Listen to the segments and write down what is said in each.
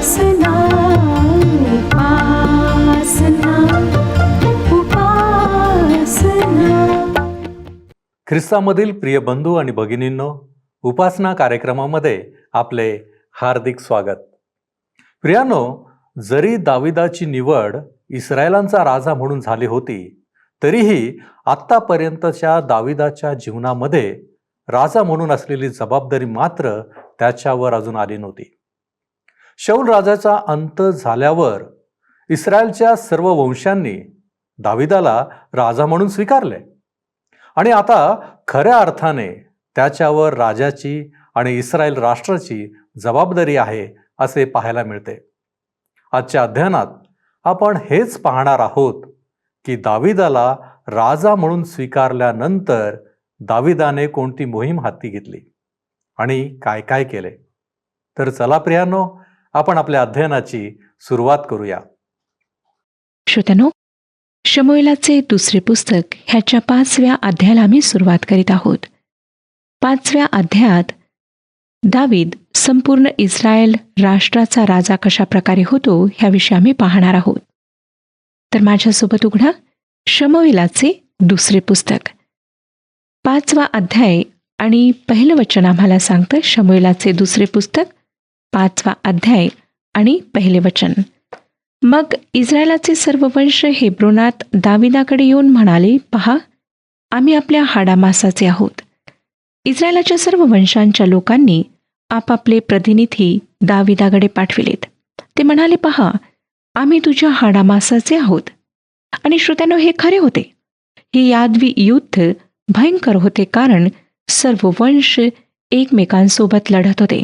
उपासना उपासना उपासना. ख्रिस्तामधील प्रिय बंधू आणि भगिनींनो, उपासना कार्यक्रमामध्ये आपले हार्दिक स्वागत. प्रियानो, जरी दाविदाची निवड इस्रायलांचा राजा म्हणून झाली होती, तरीही आत्तापर्यंतच्या दाविदाच्या जीवनामध्ये राजा म्हणून असलेली जबाबदारी मात्र त्याच्यावर अजून आली नव्हती. शाऊल राजाचा अंत झाल्यावर इस्रायलच्या सर्व वंशांनी दाविदाला राजा म्हणून स्वीकारले आणि आता खऱ्या अर्थाने त्याच्यावर राजाची आणि इस्रायल राष्ट्राची जबाबदारी आहे असे पाहायला मिळते. आजच्या अध्ययनात आपण हेच पाहणार आहोत की दाविदाला राजा म्हणून स्वीकारल्यानंतर दाविदाने कोणती मोहीम हाती घेतली आणि काय काय केले. तर चला प्रियानो, आपण आपल्या अध्ययनाची सुरुवात करूया. श्रोत्यानो, शमूएलाचे दुसरे पुस्तक ह्याच्या 5व्या अध्यायाला आम्ही सुरुवात करीत आहोत. 5व्या अध्यायात दावीद संपूर्ण इस्रायल राष्ट्राचा राजा कशा प्रकारे होतो ह्याविषयी आम्ही पाहणार आहोत. तर माझ्यासोबत उघडा शमूएलाचे दुसरे पुस्तक. 5वा अध्याय आणि पहिलं वचन आम्हाला सांगतं. शमूएलाचे दुसरे पुस्तक 5वा अध्याय आणि पहिले वचन. मग इस्रायलाचे सर्व वंश हेब्रोनात दाविदाकडे येऊन म्हणाले, पहा, आम्ही आपल्या हाडामासाचे आहोत. इस्रायलाच्या सर्व वंशांच्या लोकांनी आपापले प्रतिनिधी दाविदाकडे पाठविलेत. ते म्हणाले, पहा, आम्ही तुझ्या हाडामासाचे आहोत. आणि श्रोत्यानो, हे खरे होते. हे यादवी युद्ध भयंकर होते, कारण सर्व वंश एकमेकांसोबत लढत होते.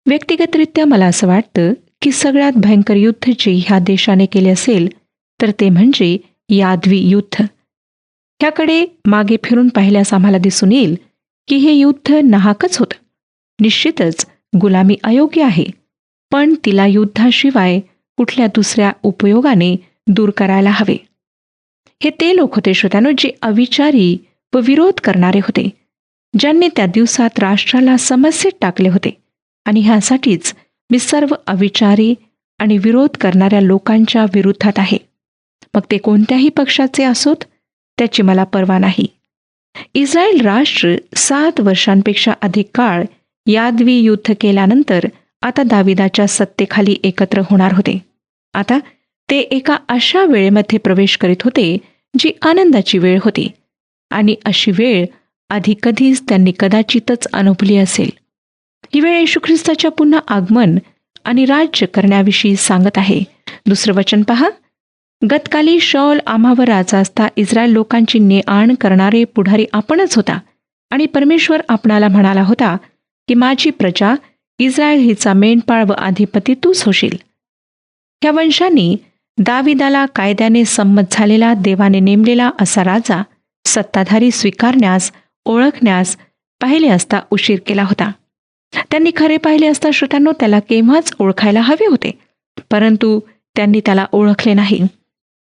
व्यक्तिगतरित्या मला असं वाटतं की सगळ्यात भयंकर युद्ध जे ह्या देशाने केले असेल तर ते म्हणजे यादवी युद्ध. ह्याकडे मागे फिरून पाहिल्यास आम्हाला दिसून येईल की हे युद्ध नाहकच होतं. निश्चितच गुलामी अयोग्य आहे, पण तिला युद्धाशिवाय कुठल्या दुसऱ्या उपयोगाने दूर करायला हवे. हे ते लोक होते श्रोत्यानो, जे अविचारी व विरोध करणारे होते, ज्यांनी त्या दिवसात राष्ट्राला समस्येत टाकले होते. आणि ह्यासाठीच मी सर्व अविचारी आणि विरोध करणाऱ्या लोकांच्या विरुद्धात आहे. मग ते कोणत्याही पक्षाचे असोत, त्याची मला पर्वा नाही. इस्रायल राष्ट्र 7 वर्षांपेक्षा अधिक काळ यादवी युद्ध केल्यानंतर आता दाविदाच्या सत्तेखाली एकत्र होणार होते. आता ते एका अशा वेळेमध्ये प्रवेश करीत होते जी आनंदाची वेळ होती, आणि अशी वेळ आधी कधीच त्यांनी कदाचितच अनुभवली असेल. ही वेळ येशू ख्रिस्ताच्या पुन्हा आगमन आणि राज्य करण्याविषयी सांगत आहे. दुसरं वचन पहा. गतकाली शाऊल आम्हावर राजा असता इस्रायल लोकांची ने-आण करणारे पुढारी आपणच होता, आणि परमेश्वर आपणाला म्हणाला होता की माझी प्रजा इस्रायल हिचा मेंढपाळ व अधिपती तूच होशील. ह्या वंशांनी दाविदाला कायद्याने संमत झालेला, देवाने नेमलेला असा राजा सत्ताधारी स्वीकारण्यास, ओळखण्यास पाहिले असता उशीर केला होता. त्यांनी खरे पाहिले असता श्रोत्यांनो त्याला केव्हाच ओळखायला हवे होते, परंतु त्यांनी त्याला ओळखले नाही.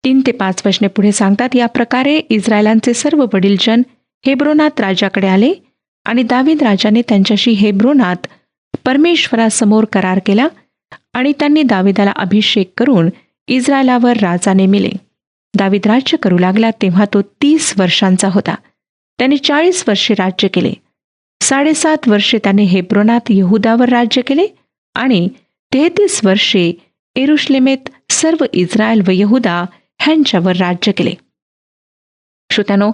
3 ते 5 वचने पुढे सांगतात, या प्रकारे इस्रायलांचे सर्व वडीलजन हेब्रोनात राजाकडे आले, आणि दावीद राजाने त्यांच्याशी हेब्रोनात परमेश्वरासमोर करार केला, आणि त्यांनी दाविदाला अभिषेक करून इस्रायलावर राजा नेमिले. दावीद राज्य करू लागला तेव्हा तो 30 वर्षांचा होता. त्याने 40 वर्षे राज्य केले. 7.5 वर्षे त्याने हेब्रोनात यहुदावर राज्य केले, आणि 33 वर्षे येरुशलेमेत सर्व इस्रायल व यहुदा ह्यांच्यावर राज्य केले. श्रोत्यानो,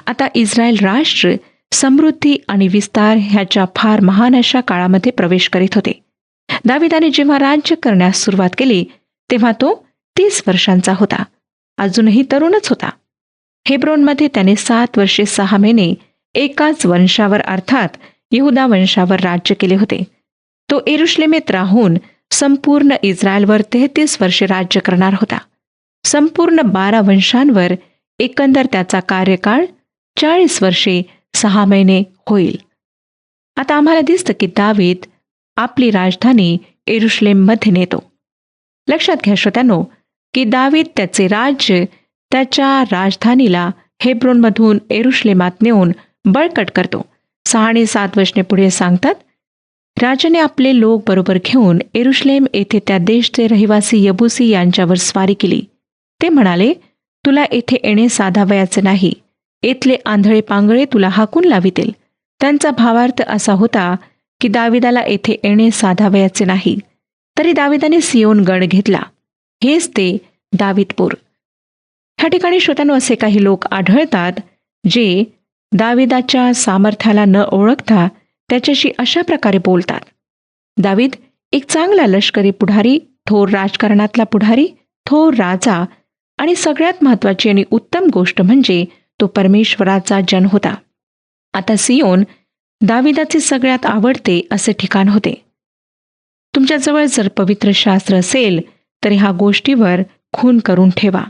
आता इस्रायल राष्ट्र समृद्धी आणि विस्तार ह्याच्या फार महान अशा काळामध्ये प्रवेश करीत होते. दाविदाने जेव्हा राज्य करण्यास सुरुवात केली तेव्हा तो 30 वर्षांचा होता. अजूनही तरुणच होता. हेब्रोनमध्ये त्याने 7 वर्षे 6 महिने एकाच वंशावर अर्थात यहुदा वंशावर राज्य केले होते. तो येरुशलेमेत राहून संपूर्ण इस्रायलवर 33 वर्षे राज्य करणार होता. संपूर्ण 12 वंशांवर एकंदर त्याचा कार्यकाळ 40 वर्षे 6 महिने होईल. आता आम्हाला दिसतं की दावीद आपली राजधानी येरुशलेममध्ये नेतो. लक्षात घ्या श्रोत्यानो की दावीद त्याचे राज्य त्याच्या राजधानीला हेब्रोनमधून येरुशलेमात नेऊन बळकट करतो. 6 आणि 7 वचने पुढे सांगतात, राजाने आपले लोक बरोबर घेऊन येरुशलेम येथे त्या देशचे रहिवासी यबुसी यांच्यावर स्वारी केली. ते म्हणाले, तुला येथे येणे साधावयाचे नाही. येथले आंधळे पांगळे तुला हाकून लावितील. त्यांचा भावार्थ असा होता की दाविदाला येथे येणे साधावयाचे नाही. तरी दाविदाने सियोन गड घेतला. हेच ते दाविदपूर. ह्या ठिकाणी श्रोत्यांनो असे काही लोक आढळतात जे दाविदाच्या सामर्थ्याला न ओळखता त्याच्याशी अशा प्रकारे बोलतात. दावीद एक चांगला लष्करी पुढारी, थोर राजकारणातला पुढारी, थोर राजा आणि सगळ्यात महत्त्वाची आणि उत्तम गोष्ट म्हणजे तो परमेश्वराचा जन होता. आता सियोन दाविदाचे सगळ्यात आवडते असे ठिकाण होते. तुमच्याजवळ जर पवित्र शास्त्र असेल तर ह्या गोष्टीवर खून करून ठेवा.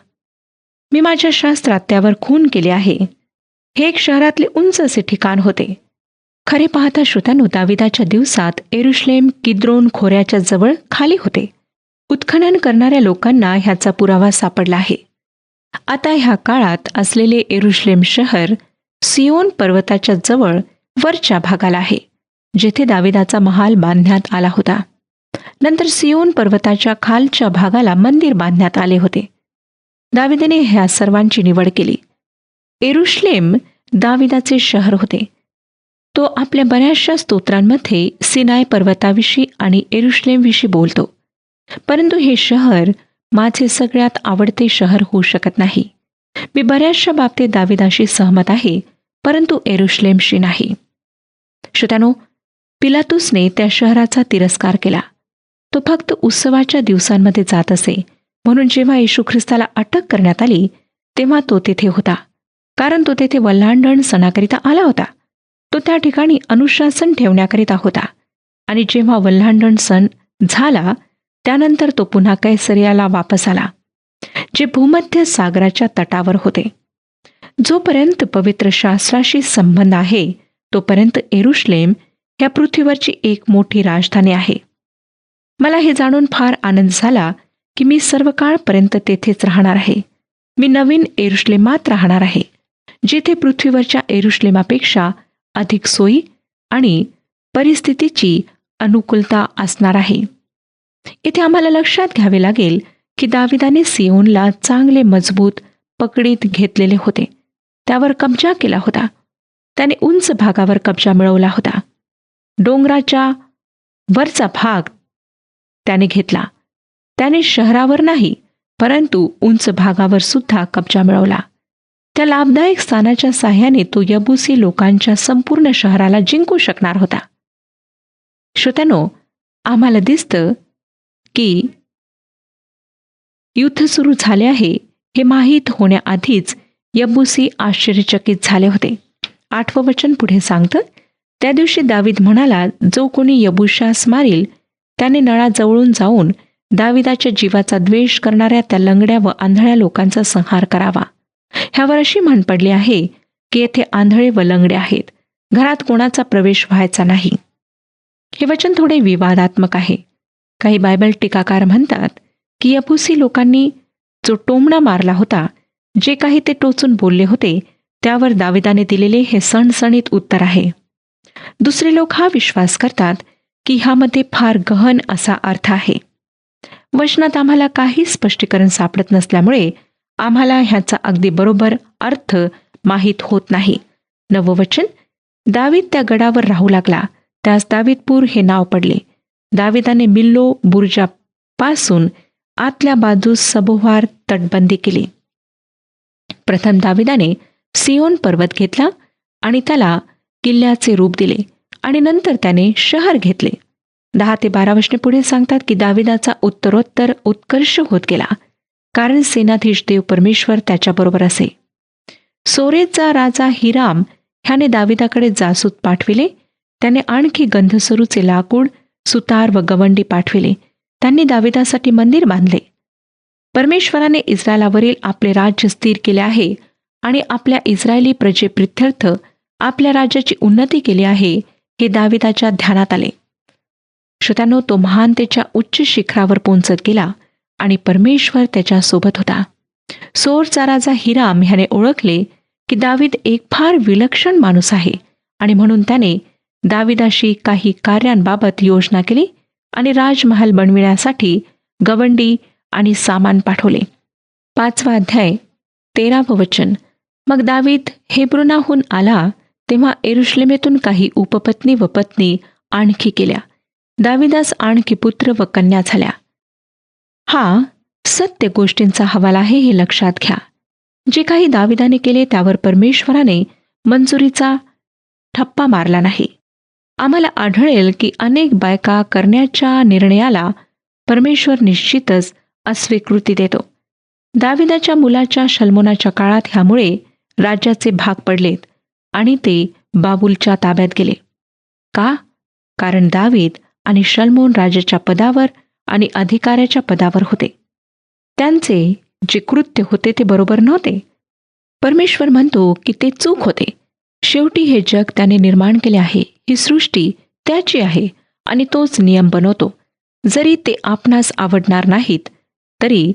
मी माझ्या शास्त्रात त्यावर खून केले आहे. हे एक शहरातले उंच असे ठिकाण होते. खरे पाहता श्रोत्यांनो, दाविदाच्या दिवसात येरुशलेम किद्रोन खोऱ्याच्या जवळ खाली होते. उत्खनन करणाऱ्या लोकांना ह्याचा पुरावा सापडला आहे. आता ह्या काळात असलेले येरुशलेम शहर सियोन पर्वताच्या जवळ वरच्या भागाला आहे, जेथे दाविदाचा महाल बांधण्यात आला होता. नंतर सियोन पर्वताच्या खालच्या भागाला मंदिर बांधण्यात आले होते. दाविदाने ह्या सर्वांची निवड केली. येरुशलेम दाविदाचे शहर होते. तो आपल्या बऱ्याचशा स्तोत्रांमध्ये सिनाय पर्वताविषयी आणि येरुशलेमविषयी बोलतो. परंतु हे शहर माझे सगळ्यात आवडते शहर होऊ शकत नाही. मी बऱ्याचशा बाबतीत दाविदाशी सहमत आहे, परंतु येरुशलेमशी नाही. श्रोत्यानो, पिलातुसने त्या शहराचा तिरस्कार केला. तो फक्त उत्सवाच्या दिवसांमध्ये जात असे. म्हणून जेव्हा येशू ख्रिस्ताला अटक करण्यात आली तेव्हा तो तेथे होता, कारण तो तेथे वल्हांडण सणाकरिता आला होता. तो त्या ठिकाणी अनुशासन ठेवण्याकरिता होता. आणि जेव्हा वल्हांडण सण झाला त्यानंतर तो पुन्हा कैसरियाला वापस आला, जे भूमध्य सागराच्या तटावर होते. जोपर्यंत पवित्र शास्त्राशी संबंध आहे तोपर्यंत येरुशलेम ह्या पृथ्वीवरची एक मोठी राजधानी आहे. मला हे जाणून फार आनंद झाला की मी सर्व काळपर्यंत तेथेच राहणार आहे. मी नवीन येरुशलेमात राहणार आहे, जिथे पृथ्वीवरच्या येरुशलेमापेक्षा अधिक सोयी आणि परिस्थितीची अनुकूलता असणार आहे. इथे आम्हाला लक्षात घ्यावे लागेल की दाविदाने सियोनला चांगले मजबूत पकडीत घेतलेले होते. त्यावर कब्जा केला होता. त्याने उंच भागावर कब्जा मिळवला होता. डोंगराच्या वरचा भाग त्याने घेतला. त्याने शहरावर नाही, परंतु उंच भागावर सुद्धा कब्जा मिळवला. त्या लाभदायक स्थानाच्या साह्याने तो यबुसी लोकांच्या संपूर्ण शहराला जिंकू शकणार होता. श्रोत्यानो, आम्हाला दिसतं की युद्ध सुरू झाले आहे हे माहीत होण्याआधीच यबुसी आश्चर्यचकित झाले होते. 8वं वचन पुढे सांगतं, त्या दिवशी दावीद म्हणाला, जो कोणी यबुशास मारील त्याने नळाजवळून जाऊन दाविदाच्या जीवाचा द्वेष करणाऱ्या त्या लंगड्या व आंधळ्या लोकांचा संहार करावा. ह्यावर अशी म्हण पडली आहे की येथे आंधळे व लंगडे आहेत. घरात कोणाचा प्रवेश व्हायचा नाही. हे वचन थोडे विवादात्मक आहे. काही बायबल टीकाकार म्हणतात की यबुसी लोकांनी जो टोमणा मारला होता, जे काही ते टोचून बोलले होते, त्यावर दाविदाने दिलेले हे सणसणीत उत्तर आहे. दुसरे लोक हा विश्वास करतात की ह्यामध्ये फार गहन असा अर्थ आहे. वचनात आम्हाला काही स्पष्टीकरण सापडत नसल्यामुळे आम्हाला ह्याचा अगदी बरोबर अर्थ माहीत होत नाही. 9वं वचन, दावीद त्या गडावर राहू लागला, त्यास दावीदपूर हे नाव पडले. दाविदाने मिल्लो बुर्जापासून आतल्या बाजूस सबोहार तटबंदी केली. प्रथम दाविदाने सियोन पर्वत घेतला आणि त्याला किल्ल्याचे रूप दिले आणि नंतर त्याने शहर घेतले. 10 ते 12 वचने पुढे सांगतात की दाविदाचा उत्तरोत्तर उत्कर्ष होत गेला, कारण सेनाधीश देव परमेश्वर त्याच्याबरोबर असे. सोरेचा राजा हिराम ह्याने दाविदाकडे जासूत पाठविले. त्याने आणखी गंधसरूचे लाकूड, सुतार व गवंडी पाठविले. त्यांनी दाविदासाठी मंदिर बांधले. परमेश्वराने इस्रायलावरील आपले राज्य स्थिर केले आहे आणि आपल्या इस्रायली प्रजेप्रित्यर्थ आपल्या राज्याची उन्नती केली आहे, हे दाविदाच्या ध्यानात आले. श्रोत्यांनो, तो महानतेच्या उच्च शिखरावर पोहोचत गेला आणि परमेश्वर त्याच्या सोबत होता. सोरचा राजा हिराम ह्याने ओळखले की दावीद एक फार विलक्षण माणूस आहे आणि म्हणून त्याने दाविदाशी काही कार्यांबाबत योजना केली आणि राजमहाल बनविण्यासाठी गवंडी आणि सामान पाठवले. 5वा अध्याय 13वं वचन. मग दावीद हेब्रोनाहून आला तेव्हा यरूशलेमेतून काही उपपत्नी व पत्नी आणखी केल्या. दाविदास आणखी पुत्र व कन्या झाल्या. हा सत्य गोष्टींचा हवाला आहे, हे लक्षात घ्या. जे काही दाविदाने केले त्यावर परमेश्वराने मंजुरीचा ठप्पा मारला नाही. आम्हाला आढळेल की अनेक बायका करण्याच्या निर्णयाला परमेश्वर निश्चितच अस्वीकृती देतो. दाविदाच्या मुलाच्या शल्मोनाच्या काळात ह्यामुळे राज्याचे भाग पडलेत आणि ते बाबूलच्या ताब्यात गेले. का? कारण दावीद आणि शल्मोन राजाच्या पदावर आणि अधिकाऱ्याच्या पदावर होते. त्यांचे जे कृत्य होते ते बरोबर नव्हते. परमेश्वर म्हणतो की ते चूक होते. शेवटी हे जग त्याने निर्माण केले आहे, ही सृष्टी त्याची आहे आणि तोच नियम बनवतो. जरी ते आपणास आवडणार नाहीत तरी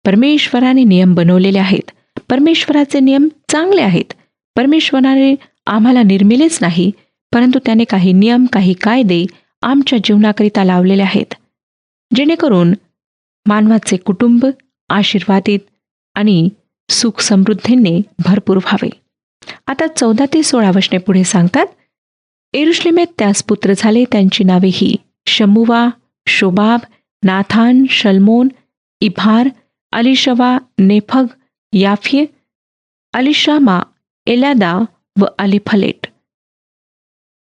परमेश्वराने नियम बनवलेले आहेत. परमेश्वराचे नियम चांगले आहेत. परमेश्वराने आम्हाला निर्मिलेच नाही, परंतु त्याने काही नियम, काही कायदे आमच्या जीवनाकरिता लावलेले आहेत, जेणेकरून मानवाचे कुटुंब आशीर्वादित आणि सुख समृद्धीने भरपूर व्हावे. आता 14 ते 16 वचने पुढे सांगतात. यरूशलेमेत त्यास पुत्र झाले. त्यांची नावे ही शमुवा, शोबाब, नाथान, शल्मोन, इभार, अलिशवा, नेफग, याफी, अलिशामा, एल्यादा व अलिफलेट.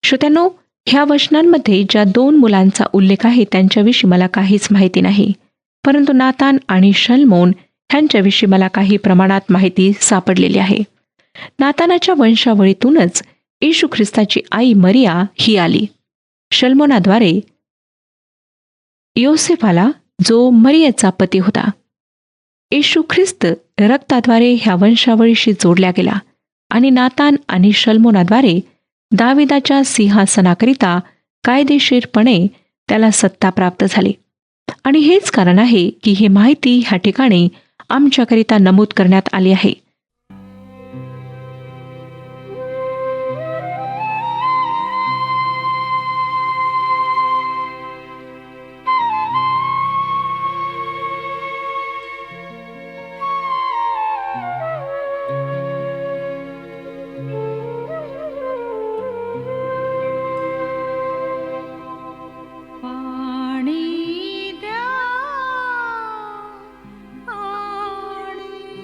श्रोत्यांनो, ह्या वचनांमध्ये ज्या 2 मुलांचा उल्लेख आहे त्यांच्याविषयी मला काहीच माहिती नाही, परंतु नातान आणि शल्मोन ह्यांच्याविषयी मला काही प्रमाणात माहिती सापडलेली आहे. नातानाच्या वंशावळीतूनच येशू ख्रिस्ताची आई मरिया ही आली. शल्मोनाद्वारे योसेफाला, जो मरियेचा पती होता. येशू ख्रिस्त रक्ताद्वारे ह्या वंशावळीशी जोडला गेला आणि नातान आणि शल्मोनाद्वारे दाविदाच्या सिंहासनाकरिता कायदेशीरपणे त्याला सत्ता प्राप्त झाली. आणि हेच कारण आहे की ही माहिती ह्या ठिकाणी आमच्याकरिता नमूद करण्यात आली आहे. पाणी द्या, पाणी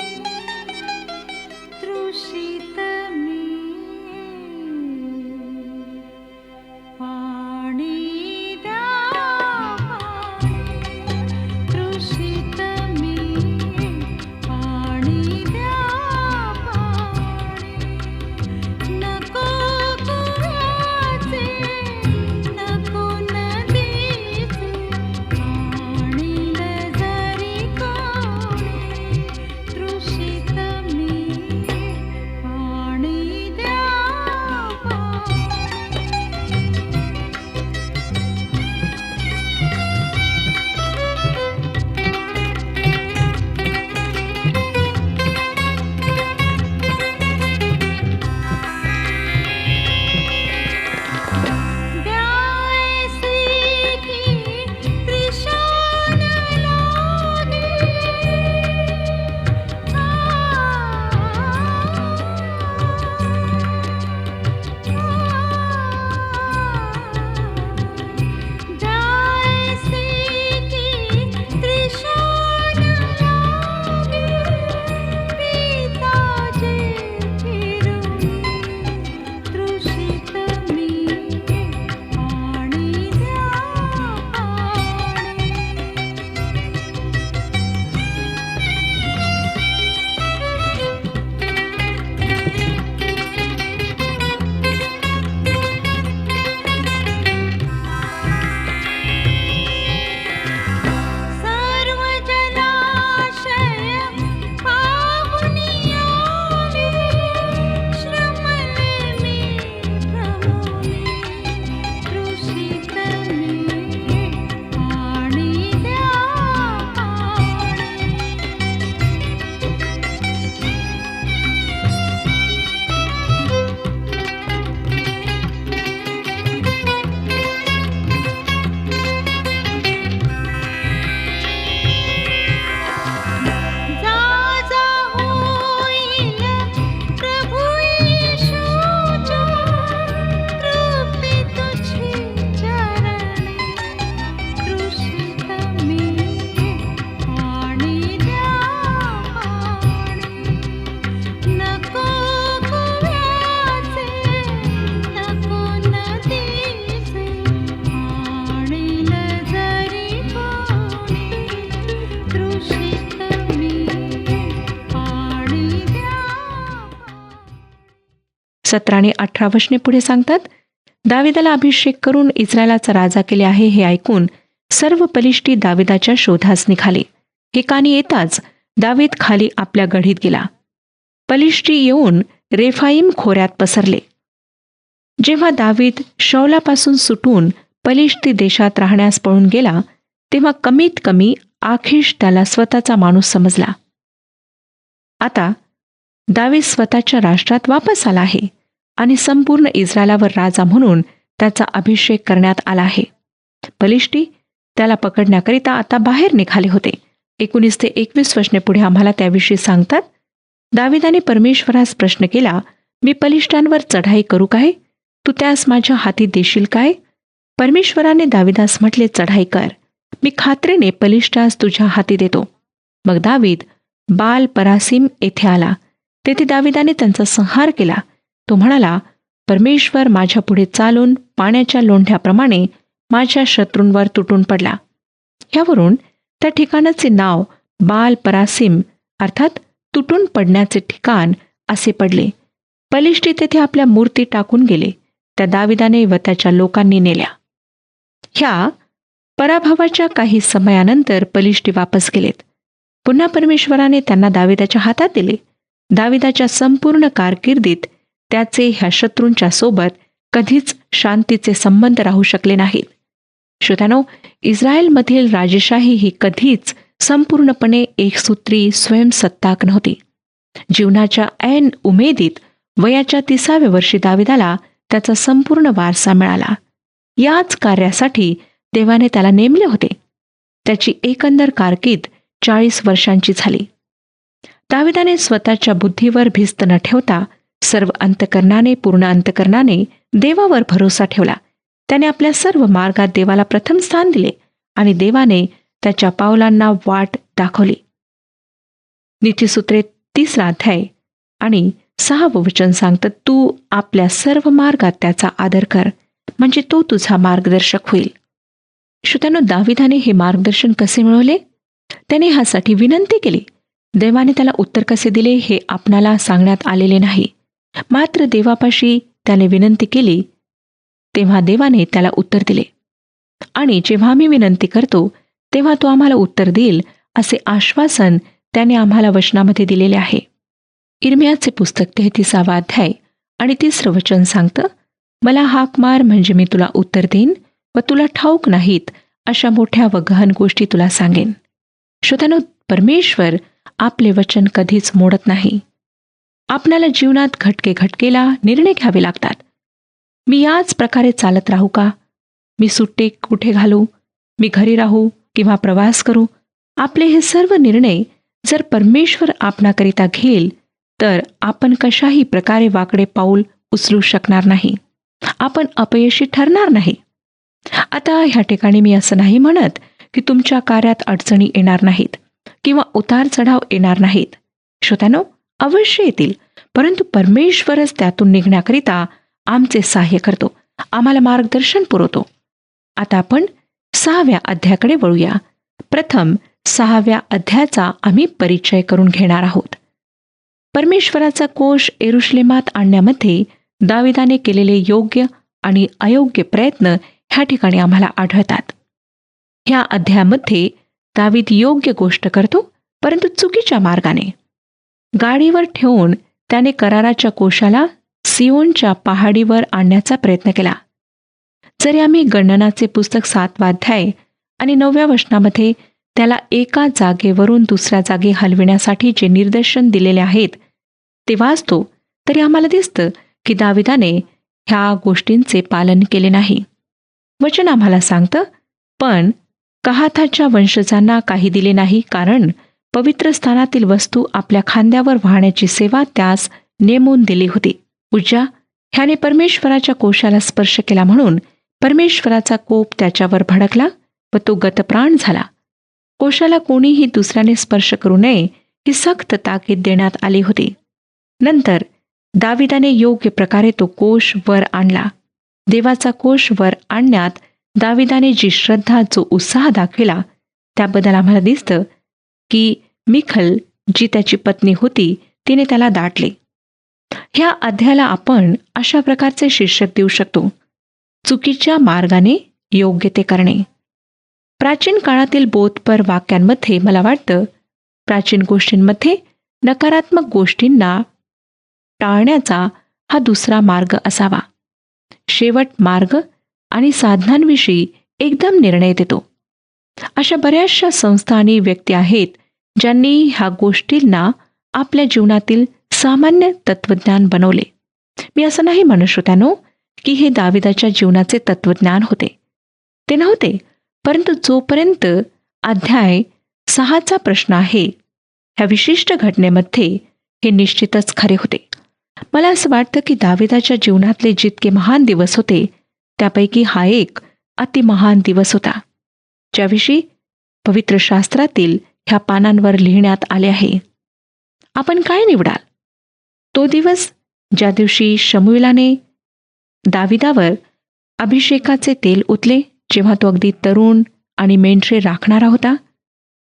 17 आणि 18 वचने पुढे सांगतात, दाविदाला अभिषेक करून इस्रायलाचा राजा केले आहे हे ऐकून सर्व पलिष्टी दाविदाच्या शोधास निघाले. हे कानी येताच दावीद खाली आपल्या गढीत गेला. पलिष्टी येऊन रेफाईम खोऱ्यात पसरले. जेव्हा दावीद शौलापासून सुटून पलिष्टी देशात राहण्यास पळून गेला, तेव्हा कमीत कमी आखीश त्याला स्वतःचा माणूस समजला. आता दावीद स्वतःच्या राष्ट्रात वापस आला आहे आणि संपूर्ण इस्रायलावर राजा म्हणून त्याचा अभिषेक करण्यात आला आहे. पलिष्टी त्याला पकडण्याकरिता आता बाहेर निघाले होते. 19 ते 21 वचने पुढे आम्हाला त्याविषयी सांगतात, दाविदाने परमेश्वरास प्रश्न केला, मी पलिष्ठांवर चढाई करू काय? तू त्यास माझ्या हाती देशील काय? परमेश्वराने दाविदास म्हटले, चढाई कर, मी खात्रीने पलिष्ठास तुझ्या हाती देतो. मग दावीद बाल परासीम येथे आला. तेथे दाविदाने त्यांचा संहार केला. तो म्हणाला, परमेश्वर माझ्या पुढे चालून पाण्याच्या लोंढ्याप्रमाणे माझ्या शत्रूंवर तुटून पडला. ह्यावरून त्या ठिकाणाचे नाव बाल परासीम अर्थात तुटून पडण्याचे ठिकाण असे पडले. पलिष्टी तेथे आपल्या मूर्ती टाकून गेले. त्या दाविदाने व त्याच्या लोकांनी नेल्या. ह्या पराभवाच्या काही समयानंतर पलिष्टी वापस गेलेत. पुन्हा परमेश्वराने त्यांना दाविदाच्या हातात दिले. दाविदाच्या संपूर्ण कारकिर्दीत त्याचे ह्या शत्रूंच्या सोबत कधीच शांतीचे संबंध राहू शकले नाहीत. श्रोत्यानो, इस्रायलमधील राजेशाही ही कधीच संपूर्णपणे एकसूत्री स्वयंसत्ताक नव्हती. जीवनाच्या ऐन उमेदीत वयाच्या 30व्या वर्षी दाविदाला त्याचा संपूर्ण वारसा मिळाला. याच कार्यासाठी देवाने त्याला नेमले होते. त्याची एकंदर कारकीर्द 40 वर्षांची झाली. दाविदाने स्वतःच्या बुद्धीवर भिस्त न ठेवता सर्व अंतकरणाने, पूर्ण अंतकरणाने देवावर भरोसा ठेवला. त्याने आपल्या सर्व मार्गात देवाला प्रथम स्थान दिले आणि देवाने त्याच्या पावलांना वाट दाखवली. नीतिसूत्रे 3 अध्याय आणि 6 वचन सांगतं, तू आपल्या सर्व मार्गात त्याचा आदर कर, म्हणजे तो तुझा मार्गदर्शक होईल. श्रोत्यानो, दाविदाने हे मार्गदर्शन कसे मिळवले? त्याने ह्यासाठी विनंती केली. देवाने त्याला उत्तर कसे दिले हे आपणाला सांगण्यात आलेले नाही. मात्र देवापाशी त्याने विनंती केली तेव्हा देवाने त्याला उत्तर दिले. आणि जेव्हा आम्ही विनंती करतो तेव्हा तो आम्हाला उत्तर देईल असे आश्वासन त्याने आम्हाला वचनामध्ये दिलेले आहे. इर्मियाचे पुस्तक 33 अध्याय आणि 3 वचन सांगतं, मला हाक मार म्हणजे मी तुला उत्तर देईन व तुला ठाऊक नाहीत अशा मोठ्या व गहन गोष्टी तुला सांगेन. श्रोत्यानो, परमेश्वर आपले वचन कधीच मोडत नाही. आपल्याला जीवनात घटकेला निर्णय घ्यावे लागतात. मी याच प्रकारे चालत राहू का? मी सुट्टे कुठे घालू? मी घरी राहू किंवा प्रवास करू? आपले हे सर्व निर्णय जर परमेश्वर आपणाकरिता घेईल तर आपण कशाही प्रकारे वाकडे पाऊल उचलू शकणार नाही. आपण अपयशी ठरणार नाही. आता ह्या ठिकाणी मी असं नाही म्हणत की तुमच्या कार्यात अडचणी येणार नाहीत किंवा उतार चढाव येणार नाहीत. श्रोत्यानो, अवश्य येतील, परंतु परमेश्वरच त्यातून निघण्याकरिता आमचे सहाय्य करतो, आम्हाला मार्गदर्शन पुरवतो. आता आपण 6व्या अध्यायाकडे वळूया. प्रथम 6व्या अध्यायाचा आम्ही परिचय करून घेणार आहोत. परमेश्वराचा कोश यरुशलेमात आणण्यामध्ये दाविदाने केलेले योग्य आणि अयोग्य प्रयत्न ह्या ठिकाणी आम्हाला आढळतात. ह्या अध्यायामध्ये दावीद योग्य गोष्ट करतो, परंतु चुकीच्या मार्गाने. गाडीवर ठेवून त्याने कराराच्या कोशाला सियोनच्या पहाडीवर आणण्याचा प्रयत्न केला. जरी आम्ही गणनाचे पुस्तक 7 अध्याय आणि 9व्या वचनामध्ये त्याला एका जागेवरून दुसऱ्या जागी हलविण्यासाठी जे निर्देशन दिलेले आहेत ते वाचतो, तरी आम्हाला दिसतं की दाविदाने ह्या गोष्टींचे पालन केले नाही. वचन आम्हाला सांगतं, पण कहाताच्या वंशजांना काही दिले नाही, कारण पवित्र स्थानातील वस्तू आपल्या खांद्यावर वाहण्याची सेवा त्यास नेमून दिली होती. उज्जा ह्याने परमेश्वराच्या कोशाला स्पर्श केला म्हणून परमेश्वराचा कोप त्याच्यावर भडकला व तो गतप्राण झाला. कोशाला कोणीही दुसऱ्याने स्पर्श करू नये ही सक्त ताकीद देण्यात आली होती. नंतर दाविदाने योग्य प्रकारे तो कोश वर आणला. देवाचा कोश वर आणण्यात दाविदाने जी श्रद्धा, जो उत्साह दाखविला त्याबद्दल आम्हाला दिसतं की मिखल जी त्याची पत्नी होती तिने त्याला दाटले. ह्या अध्यायाला आपण अशा प्रकारचे शीर्षक देऊ शकतो: चुकीच्या मार्गाने योग्य ते करणे. प्राचीन काळातील बोधपर वाक्यांमध्ये मला वाटतं प्राचीन गोष्टींमध्ये नकारात्मक गोष्टींना टाळण्याचा हा दुसरा मार्ग असावा. शेवट मार्ग आणि साधनांविषयी एकदम निर्णय देतो. अशा बऱ्याचशा संस्था आणि व्यक्ती आहेत ज्यांनी ह्या गोष्टींना आपल्या जीवनातील सामान्य तत्वज्ञान बनवले. मी असं नाही म्हणू श्रोत्यानो की हे दाविदाच्या जीवनाचे तत्वज्ञान होते. ते नव्हते. परंतु जोपर्यंत अध्याय 6चा प्रश्न आहे, ह्या विशिष्ट घटनेमध्ये हे निश्चितच खरे होते. मला असं वाटतं की दाविदाच्या जीवनातले जितके महान दिवस होते त्यापैकी हा एक अतिमहान दिवस होता, ज्याविषयी पवित्र शास्त्रातील ह्या पानांवर लिहिण्यात आले आहे. आपण काय निवडाल? तो दिवस ज्या दिवशी शमूएलाने दाविदावर अभिषेकाचे तेल ओतले, जेव्हा तो अगदी तरुण आणि मेंढरे राखणारा होता,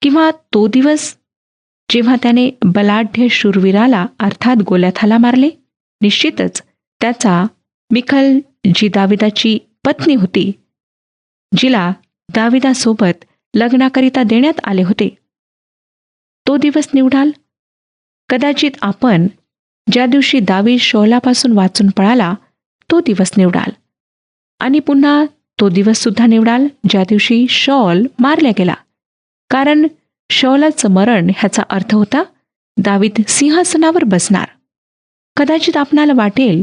किंवा तो दिवस जेव्हा त्याने बलाढ्य शूरवीराला अर्थात गोल्याथाला मारले? निश्चितच त्याचा मिखल, जी दाविदाची पत्नी होती, जिला दाविदासोबत लग्नाकरिता देण्यात आले होते, तो दिवस निवडाल? कदाचित आपण ज्या दिवशी दावीद शौलापासून वाचून पळाला तो दिवस निवडाल. आणि पुन्हा तो दिवस सुद्धा निवडाल ज्या दिवशी शौल मारला गेला. कारण शौलाचं मरण ह्याचा अर्थ होता दावीद सिंहासनावर बसणार. कदाचित आपणाला वाटेल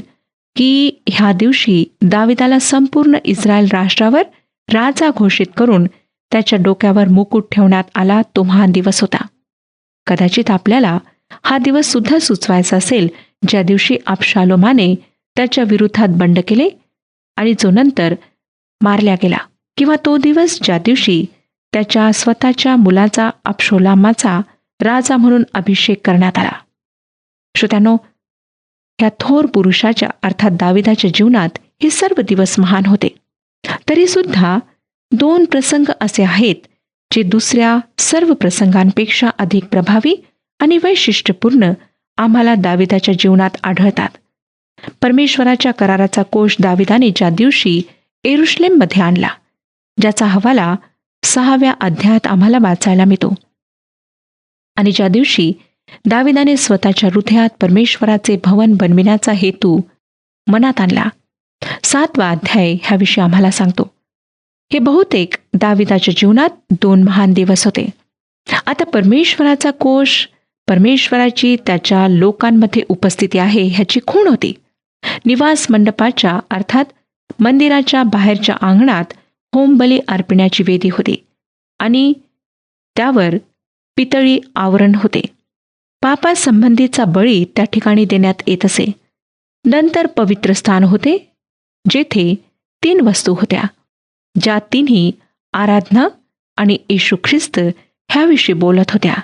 की ह्या दिवशी दाविदाला संपूर्ण इस्रायल राष्ट्रावर राजा घोषित करून त्याच्या डोक्यावर मुकुट ठेवण्यात आला तो महान दिवस होता. कदाचित आपल्याला हा दिवस सुद्धा सुचवायचा असेल ज्या दिवशी अबशालोमाने त्याच्या विरोधात बंड केले आणि जो नंतर मारला गेला, किंवा तो दिवस ज्या दिवशी त्याच्या स्वतःच्या मुलाचा अबशोलामाचा राजा म्हणून अभिषेक करण्यात आला. श्रोत्यानो, ह्या थोर पुरुषाच्या अर्थात दाविदाच्या जीवनात हे सर्व दिवस महान होते. तरी सुद्धा 2 प्रसंग असे आहेत जे दुसऱ्या सर्व प्रसंगांपेक्षा अधिक प्रभावी आणि वैशिष्ट्यपूर्ण आम्हाला दाविदाच्या जीवनात आढळतात. परमेश्वराच्या कराराचा कोश दाविदाने ज्या दिवशी येरुशलेममध्ये आणला, ज्याचा हवाला 6व्या अध्यायात आम्हाला वाचायला मिळतो, आणि ज्या दिवशी दाविदाने स्वतःच्या हृदयात परमेश्वराचे भवन बनविण्याचा हेतू मनात आणला, 7वा अध्याय ह्याविषयी आम्हाला सांगतो. हे बहुतेक दाविदाच्या जीवनात 2 महान दिवस होते. आता परमेश्वराचा कोश, परमेश्वराची त्याच्या लोकांमध्ये उपस्थिती आहे ह्याची खूण होती. निवास मंडपाच्या अर्थात मंदिराच्या बाहेरच्या अंगणात होमबली अर्पण्याची वेदी होती आणि त्यावर पितळी आवरण होते. पापासंबंधीचा बळी त्या ठिकाणी देण्यात येत असे. नंतर पवित्र स्थान होते, जेथे 3 वस्तू होत्या, ज्या तिन्ही आराधना आणि येशू ख्रिस्त ह्याविषयी बोलत होत्या: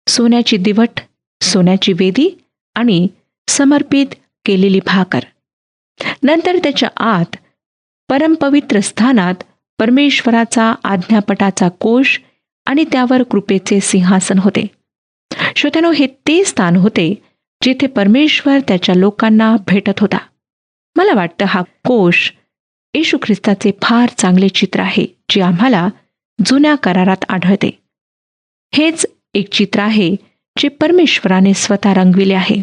सोन्याची दिवट, सोन्याची वेदी आणि समर्पित केलेली भाकर. नंतर त्याच्या आत परमपवित्र स्थानात परमेश्वराचा आज्ञापटाचा कोश आणि त्यावर कृपेचे सिंहासन होते. श्रोत्यानो, हे ते स्थान होते जेथे परमेश्वर त्याच्या लोकांना भेटत होता. मला वाटतं हा कोश येशू ख्रिस्ताचे फार चांगले चित्र आहे, जे आम्हाला जुन्या करारात आढळते. हेच एक चित्र आहे जे परमेश्वराने स्वतः रंगविले आहे.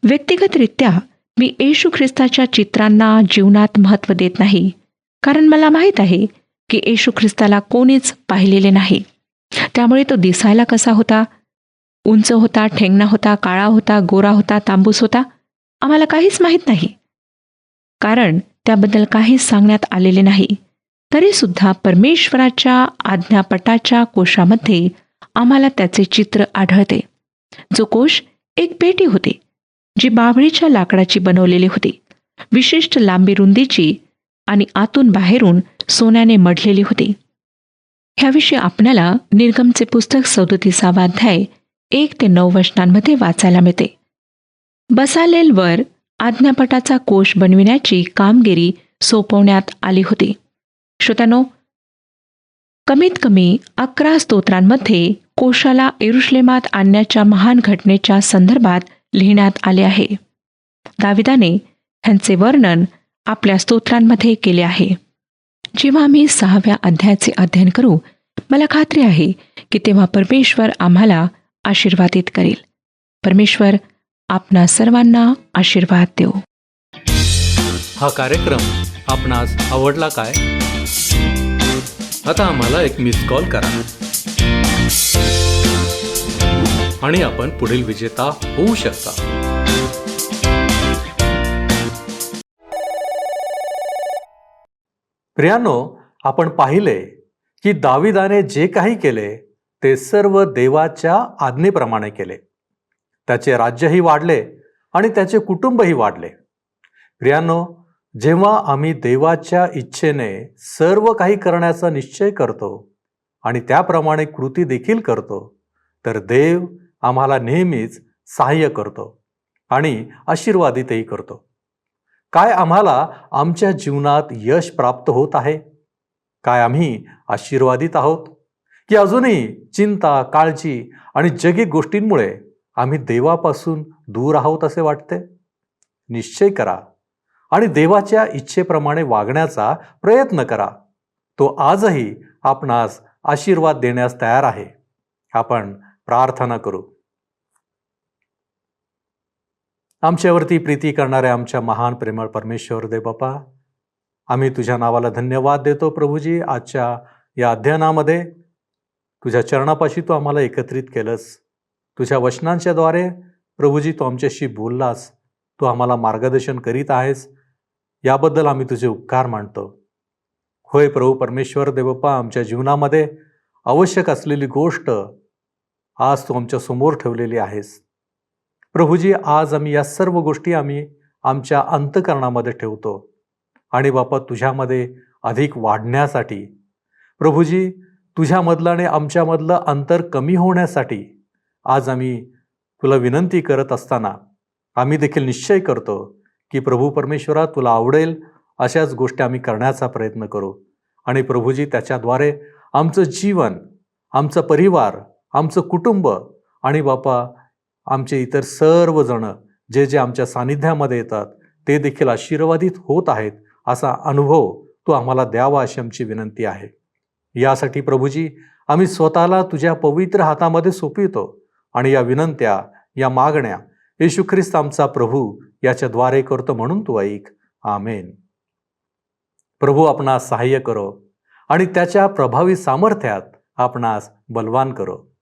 व्यक्तिगतरित्या मी येशू ख्रिस्ताच्या चित्रांना जीवनात महत्त्व देत नाही, कारण मला माहीत आहे की येशू ख्रिस्ताला कोणीच पाहिलेले नाही. त्यामुळे तो दिसायला कसा होता, उंच होता, ठेंगणा होता, काळा होता, गोरा होता, तांबूस होता, आम्हाला काहीच माहीत नाही, कारण त्याबद्दल काहीच सांगण्यात आलेले नाही. तरी सुद्धा परमेश्वराच्या आज्ञापटाच्या कोशामध्ये आम्हाला त्याचे चित्र आढळते. जो कोश एक पेटी होती, जी बाभळीच्या लाकडाची बनवलेली होती, विशिष्ट लांबी रुंदीची आणि आतून बाहेरून सोन्याने मढलेली होती. ह्याविषयी आपल्याला निर्गमचे पुस्तक 37वा अध्याय 1 ते 9 वचनांमध्ये वाचायला मिळते. बसालेलवर आज्ञापटाचा कोश बनविण्याची कामगिरी सोपवण्यात आली होती. श्रोत्यानो, कमीत कमी 11 स्तोत्रांमध्ये कोशाला येरुशलेमात आणण्याच्या महान घटनेच्या संदर्भात लिहिण्यात आले आहे. दाविदाने ह्यांचे वर्णन आपल्या स्तोत्रांमध्ये केले आहे. जेव्हा आम्ही 6व्या अध्यायाचे अध्ययन करू, मला खात्री आहे की तेव्हा परमेश्वर आम्हाला आशीर्वादित करेल. परमेश्वर आपणा सर्वांना आशीर्वाद देव. हा कार्यक्रम आपणास आवडला काय? आता आम्हाला एक मिस कॉल करा आणि आपण पुढील विजेता होऊ शकता. प्रियांनो, आपण पाहिले की दाविदाने जे काही केले ते सर्व देवाच्या आज्ञेप्रमाणे केले. त्याचे राज्यही वाढले आणि त्याचे कुटुंबही वाढले. प्रियांनो, जेव्हा आम्ही देवाच्या इच्छेने सर्व काही करण्याचा निश्चय करतो आणि त्याप्रमाणे कृती देखील करतो, तर देव आम्हाला नेहमीच सहाय्य करतो आणि आशीर्वादितही करतो. काय आम्हाला आमच्या जीवनात यश प्राप्त होत आहे? काय आम्ही आशीर्वादित आहोत? की अजूनही चिंता, काळजी आणि जगी गोष्टींमुळे आम्ही देवापासून दूर आहोत असे वाटते? निश्चय करा आणि देवाच्या इच्छेप्रमाणे वागण्याचा प्रयत्न करा. तो आजही आपणास आशीर्वाद देण्यास तयार आहे. आपण प्रार्थना करू. आमच्यावरती प्रीती करणाऱ्या आमच्या महान प्रेमळ परमेश्वर देव बापा, आम्ही तुझ्या नावाला धन्यवाद देतो. प्रभूजी, आजच्या या अध्ययनामध्ये तुझ्या चरणापाशी तू आम्हाला एकत्रित केलंस. तुझ्या वचनांच्याद्वारे प्रभूजी तू आमच्याशी बोललास. तू आम्हाला मार्गदर्शन करीत आहेस. याबद्दल आम्ही तुझे उपकार मानतो. होय प्रभू परमेश्वर देवप्पा, आमच्या जीवनामध्ये आवश्यक असलेली गोष्ट आज तू आमच्या समोर ठेवलेली आहेस. प्रभूजी, आज आम्ही या सर्व गोष्टी आम्ही आमच्या अंतःकरणामध्ये ठेवतो आणि बापा तुझ्यामध्ये अधिक वाढण्यासाठी, प्रभूजी तुझ्यामधलं आणि आमच्यामधलं अंतर कमी होण्यासाठी आज आम्ही तुला विनंती करत असताना आम्ही देखील निश्चय करतो की प्रभू परमेश्वरा, तुला आवडेल अशाच गोष्टी आम्ही करण्याचा प्रयत्न करू. आणि प्रभूजी त्याच्याद्वारे आमचं जीवन, आमचं परिवार, आमचं कुटुंब आणि बापा आमचे इतर सर्वजण जे जे आमच्या सानिध्यामध्ये येतात ते देखील आशीर्वादित होत आहेत असा अनुभव तू आम्हाला द्यावा अशी आमची विनंती आहे. यासाठी प्रभूजी आम्ही स्वतःला तुझ्या पवित्र हातामध्ये सोपवितो आणि या विनंत्या, या मागण्या येशू ख्रिस्त आमचा प्रभू याच्याद्वारे करतो म्हणून तू ऐक. आमेन. प्रभू आपणास सहाय्य करो आणि त्याच्या प्रभावी सामर्थ्यात आपणास बलवान करो.